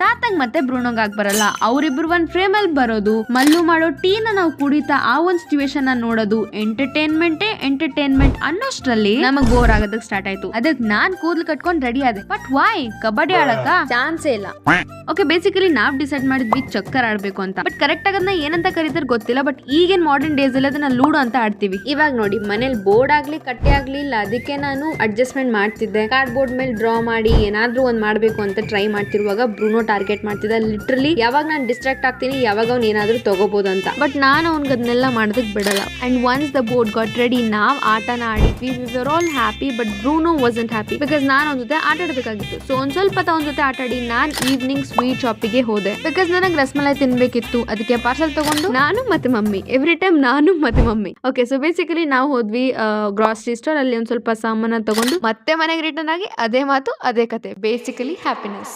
ತಾತಂಗ್ ಮತ್ತೆ ಬ್ರೂನೋಗ್ ಆಗ್ ಬರಲ್ಲ. ಅವ್ರಿಬ್ರು ಒಂದ್ ಫ್ರೇಮ್ ಅಲ್ಲಿ ಬರೋದು, ಮಲ್ಲು ಮಾಡೋ ಟೀನ ನಾವು ಕುಡಿತಾ ಆ ಒಂದ್ ಸಿಚುವೇಶನ್ ನೋಡೋದು, ಎಂಟರ್ಟೈನ್ಮೆಂಟ್ ಅನ್ನೋಷ್ಟ್ರಲ್ಲಿ ನಮಗ್ ಬೋರ್ ಆಗೋದಕ್ ಸ್ಟಾರ್ಟ್ ಆಯ್ತು. ಅದಕ್ ನಾನ್ ಕೂದ್ಲು ಕಟ್ಕೊಂಡ್ ರೆಡಿ ಆದೆ. But why? ಕಬಡ್ಡಿ ಆಡಕ ಚಾನ್ಸೇ ಇಲ್ಲ. ಓಕೆ, ಬೇಸಿಕಲಿ ನಾವ್ ಡಿಸೈಡ್ ಮಾಡಿದ್ವಿ ಚಕ್ಕರ್ ಆಡ್ಬೇಕು ಅಂತ. ಬಟ್ ಕರೆಕ್ಟ್ ಆಗಿ ಅದನ್ನ ಏನಂತ ಕರೀತಾರ ಗೊತ್ತಿಲ್ಲ. ಬಟ್ ಈಗೇನ್ ಮಾಡರ್ನ್ ಡೇಸ್ ಅಲ್ಲಿ ಅದನ್ನ ಲೂಡೋ ಅಂತ ಆಡ್ತೀವಿ. ಇವಾಗ ನೋಡಿ, ಮನೇಲಿ ಬೋರ್ಡ್ ಆಗ್ಲಿ ಕಟ್ಟೆ ಆಗ್ಲಿ ಇಲ್ಲ, ಅದಕ್ಕೆ ನಾನು ಅಡ್ಜಸ್ಟ್ಮೆಂಟ್ ಮಾಡ್ತಿದ್ದೆ. ಕಾರ್ಡ್ ಬೋರ್ಡ್ ಮೇಲೆ ಡ್ರಾ ಮಾಡಿ ಏನಾದ್ರೂ ಒಂದ್ ಮಾಡ್ಬೇಕು ಅಂತ ಟ್ರೈ ಮಾಡ್ತಿರುವಾಗ ಬ್ರೂನೋ ಟಾರ್ಗೆಟ್ ಮಾಡ್ತಿದ್ದ. ಲಿಟ್ರಲಿ ಯಾವಾಗ ನಾನು ಡಿಸ್ಟ್ರಾಕ್ಟ್ ಆಗ್ತೀನಿ, ಯಾವಾಗ ಅವ್ನು ಏನಾದ್ರೂ ತಗೋಬಹುದು ಅಂತ. ಬಟ್ ನಾನು ಅವ್ನಿಗೆ ಅದನ್ನೆಲ್ಲ ಮಾಡೋದಕ್ ಬಿಡಲ್ಲ. And once the board got ready, ನಾವ್ ಆಟನ ಆಡಿದ್ವಿ. We were all happy. But Bruno wasn't happy because ನಾನು ಅವ್ನ ಜೊತೆ ಆಟ ಆಡಬೇಕಾಗಿತ್ತು. ಸೊ ಒಂದ್ ಸ್ವಲ್ಪ ಅವ್ನ ಜೊತೆ ಆಟ ಆಡಿ ನಾನ್ ಈವ್ನಿಂಗ್ ಸ್ವೀಟ್ ಶಾಪಿಗೆ ಹೋದೆ. ಬಿಕಾಸ್ ನನಗೆ ರಸಮಲೈ ತಿನ್ಬೇಕಿತ್ತು. ಅದಕ್ಕೆ ಪಾರ್ಸಲ್ ತಗೊಂಡು ನಾನು ಮತ್ತೆ ಮಮ್ಮಿ, ಎವ್ರಿ ಟೈಮ್ ನಾನು ಮತ್ತೆ ಮಮ್ಮಿ. ಓಕೆ, ಸೊ ಬೇಸಿಕಲಿ ನಾವು ಹೋದ್ವಿ ಗ್ರಾಸರಿ ಸ್ಟೋರ್. ಅಲ್ಲಿ ಒಂದ್ ಸ್ವಲ್ಪ ಸಾಮಾನ ತಗೊಂಡು ಮತ್ತೆ ಮನೆಗೆ ರಿಟರ್ನ್ ಆಗಿ ಅದೇ ಮಾತು ಅದೇ ಕತೆ. Basically happiness.